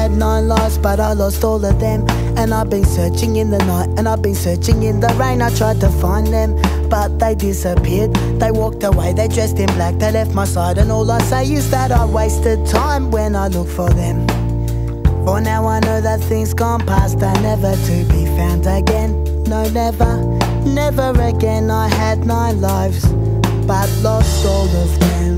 had 9 lives, but I lost all of them. And I've been searching in the night, and I've been searching in the rain. I tried to find them, but they disappeared. They walked away, they dressed in black, they left my side. And all I say is that I wasted time when I look for them. For now I know that things gone past are never to be found again. No, never, never again. I had 9 lives, but lost all of them.